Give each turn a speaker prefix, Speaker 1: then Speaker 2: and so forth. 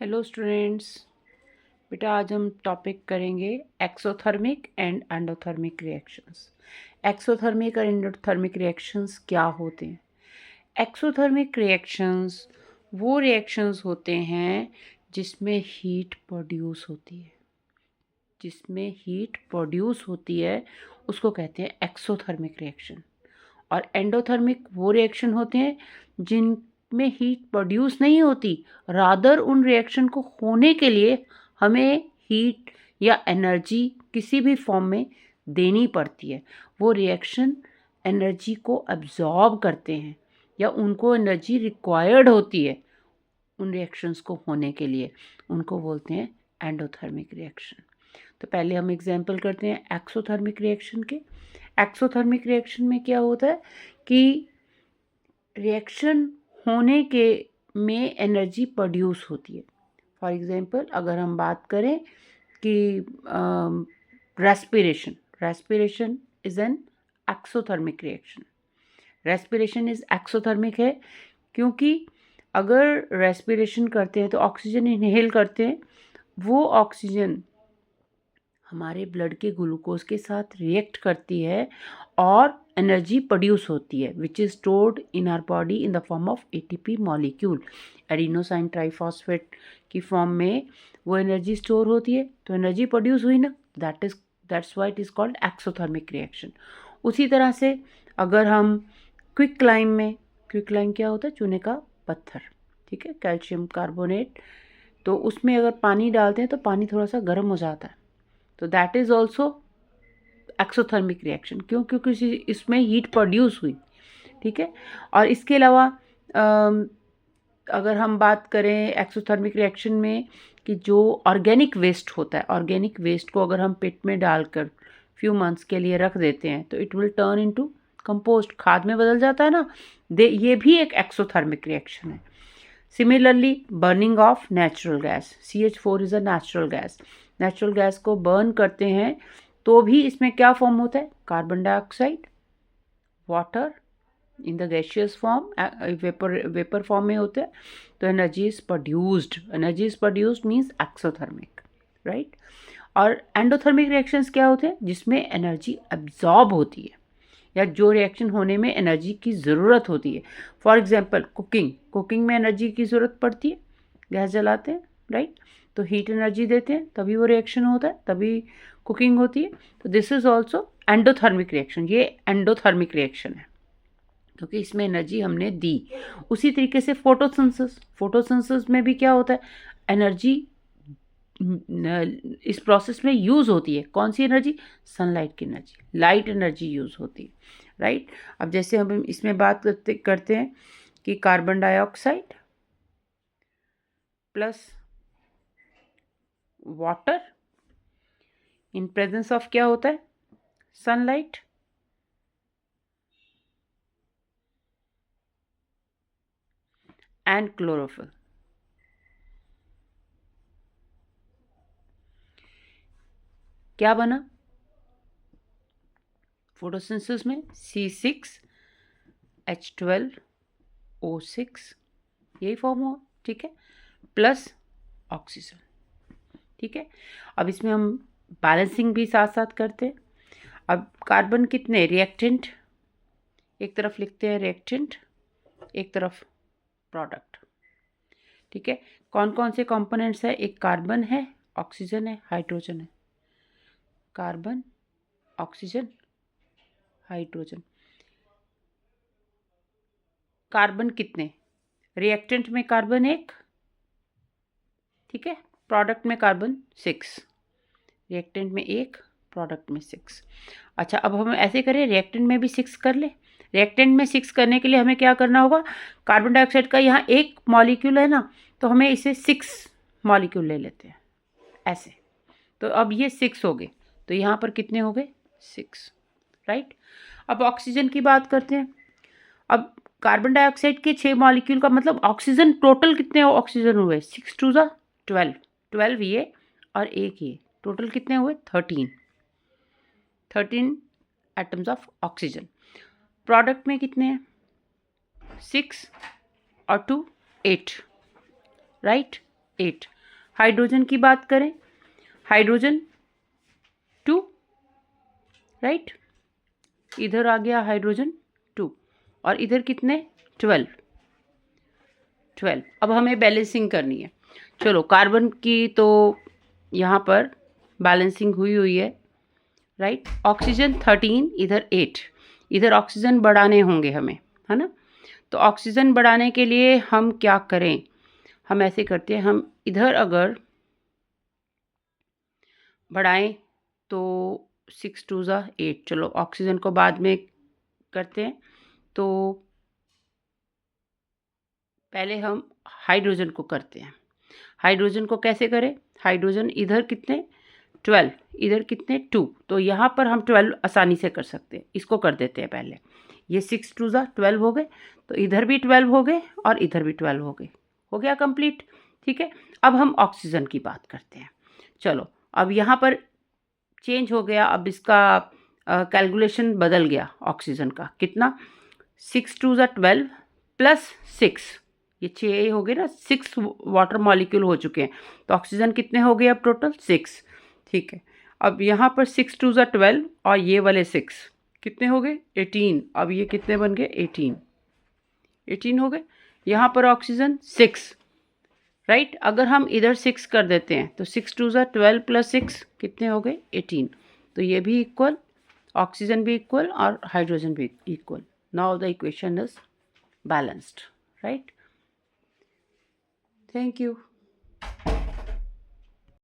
Speaker 1: Hello students. बेटा आज हम टॉपिक करेंगे exothermic and endothermic reactions. Exothermic और एंडोथर्मिक रिएक्शंस क्या होते हैं? एक्सोथर्मिक रिएक्शंस वो रिएक्शंस होते हैं जिसमें हीट प्रोड्यूस होती है उसको कहते हैं एक्सोथर्मिक रिएक्शन। और एंडोथर्मिक वो रिएक्शन होते हैं जिनमें हीट प्रोड्यूस नहीं होती, रादर उन रिएक्शन को होने के लिए हमें हीट या एनर्जी किसी भी फॉर्म में देनी पड़ती है। वो रिएक्शन एनर्जी को अब्जॉर्ब करते हैं या उनको एनर्जी रिक्वायर्ड होती है उन रिएक्शंस को होने के लिए, उनको बोलते हैं एंडोथर्मिक रिएक्शन। तो पहले हम एग्जांपल करते हैं एक्सोथर्मिक रिएक्शन के। एक्सोथर्मिक रिएक्शन में क्या होता है कि रिएक्शन होने के में एनर्जी प्रोड्यूस होती है। फॉर एग्जांपल अगर हम बात करें कि respiration is an exothermic reaction. Respiration is exothermic है क्योंकि अगर रेस्पिरेशन करते हैं तो ऑक्सीजन इनहेल करते हैं, वो ऑक्सीजन हमारे ब्लड के ग्लूकोज के साथ रिएक्ट करती है और एनर्जी प्रोड्यूस होती है which is stored in our body in the form of ATP molecule. Adenosine triphosphate की फॉर्म में वो एनर्जी स्टोर होती है, तो एनर्जी प्रोड्यूस हुई ना, that's why it is called exothermic reaction. उसी तरह से अगर हम क्विक लाइम क्या होता है? चूने का पत्थर, ठीक है, कैल्शियम कार्बोनेट। तो उसमें अगर पानी डालते हैं तो पानी थोड़ा सा गर्म हो जाता है, तो that is also exothermic reaction. क्यों? क्योंकि इसमें हीट प्रोड्यूस हुई, ठीक है। और इसके अलावा अगर हम बात करें एक्सोथर्मिक रिएक्शन में कि जो ऑर्गेनिक वेस्ट होता है, ऑर्गेनिक वेस्ट को अगर हम पिट में डालकर फ्यू मंथ्स के लिए रख देते हैं तो it will turn into compost, खाद में बदल जाता है ना। ये भी एक एक्सोथर्मिक रिएक्शन है। Similarly burning of natural gas, CH4 is a natural gas. Natural gas को बर्न करते हैं तो भी इसमें क्या फॉर्म होता है? Carbon dioxide, water in the gaseous form, vapour form में होता है। तो energy is produced means exothermic, right. और एंडोथर्मिक रिएक्शंस क्या होते हैं? जिसमें एनर्जी अब्जॉर्ब होती है या जो रिएक्शन होने में एनर्जी की ज़रूरत होती है। फॉर एग्जांपल कुकिंग में एनर्जी की ज़रूरत पड़ती है, गैस जलाते हैं, राइट। तो हीट एनर्जी देते हैं तभी वो रिएक्शन होता है, तभी कुकिंग होती है। तो this is also endothermic reaction. ये एंडोथर्मिक रिएक्शन है क्योंकि इसमें एनर्जी हमने दी। उसी तरीके से फोटोसिंथेसिस में भी क्या होता है? एनर्जी इस प्रोसेस में यूज़ होती है। कौन सी एनर्जी? सनलाइट की एनर्जी, लाइट एनर्जी यूज़ होती है, राइट। अब जैसे हम इसमें बात करते हैं कि carbon dioxide plus water in presence of क्या होता है? सनलाइट। And chlorophyll. क्या बना फोटोसिंथेसिस में? C6H12O6, यही फॉर्म हुआ, ठीक है, प्लस ऑक्सीजन, ठीक है। अब इसमें हम बैलेंसिंग भी साथ साथ करते हैं। अब कार्बन कितने रिएक्टेंट, एक तरफ लिखते हैं रिएक्टेंट, एक तरफ प्रोडक्ट, ठीक है। कौन कौन से कंपोनेंट्स है? एक कार्बन है, ऑक्सीजन है, हाइड्रोजन है। Carbon, oxygen, hydrogen. कार्बन कितने? रिएक्टेंट में कार्बन 1, ठीक है, प्रोडक्ट में कार्बन 6। रिएक्टेंट में 1, प्रोडक्ट में 6। अच्छा, अब हम ऐसे करें, रिएक्टेंट में भी 6 कर ले। रिएक्टेंट में 6 करने के लिए हमें क्या करना होगा? कार्बन डाइऑक्साइड का यहाँ 1 मॉलिक्यूल है ना, तो हमें इसे 6 मॉलिक्यूल ले लेते हैं ऐसे। तो अब ये 6 हो गए, तो यहाँ पर कितने हो गए? 6, राइट। अब ऑक्सीजन की बात करते हैं। अब कार्बन डाइऑक्साइड के 6 मॉलिक्यूल का मतलब ऑक्सीजन टोटल कितने ऑक्सीजन हुए? 6 टू ज़ा 12 ये और 1 ये, टोटल कितने हुए? 13 एटम्स ऑफ ऑक्सीजन। प्रोडक्ट में कितने हैं? 6 और 2 8, राइट, 8। हाइड्रोजन की बात करें, हाइड्रोजन 2, राइट, इधर आ गया हाइड्रोजन 2 और इधर कितने 12। अब हमें बैलेंसिंग करनी है। चलो कार्बन की तो यहाँ पर बैलेंसिंग हुई है, राइट। ऑक्सीजन 13, इधर 8, इधर ऑक्सीजन बढ़ाने होंगे हमें, है ना। तो ऑक्सीजन बढ़ाने के लिए हम क्या करें, हम ऐसे करते हैं, हम इधर अगर बढ़ाएं तो 6 2 ज़ा 8। चलो ऑक्सीजन को बाद में करते हैं, तो पहले हम हाइड्रोजन को करते हैं। हाइड्रोजन को कैसे करें, हाइड्रोजन इधर कितने 12, इधर कितने 2, तो यहाँ पर हम 12 आसानी से कर सकते हैं। इसको कर देते हैं पहले, ये 6 2 ज़ा 12 हो गए, तो इधर भी 12 हो गए और इधर भी 12 हो गए, हो गया कंप्लीट, ठीक है। अब हम ऑक्सीजन की बात करते हैं। चलो अब यहाँ पर चेंज हो गया, अब इसका कैलकुलेशन बदल गया ऑक्सीजन का, कितना 6 2 ज़ा 12 प्लस 6, ये 6 हो गए ना, 6 वाटर मॉलिक्यूल हो चुके हैं, तो ऑक्सीजन कितने हो गए अब टोटल 6, ठीक है। अब यहाँ पर 6 2 ज़ा 12 और ये वाले 6 कितने हो गए 18। अब ये कितने बन गए 18 हो गए। यहाँ पर ऑक्सीजन 6, राइट। अगर हम इधर 6 कर देते हैं तो 6 2 ज़ा 12 प्लस 6 कितने हो गए 18, तो ये भी इक्वल, ऑक्सीजन भी इक्वल और हाइड्रोजन भी equal. Now the equation is balanced, right. Thank you.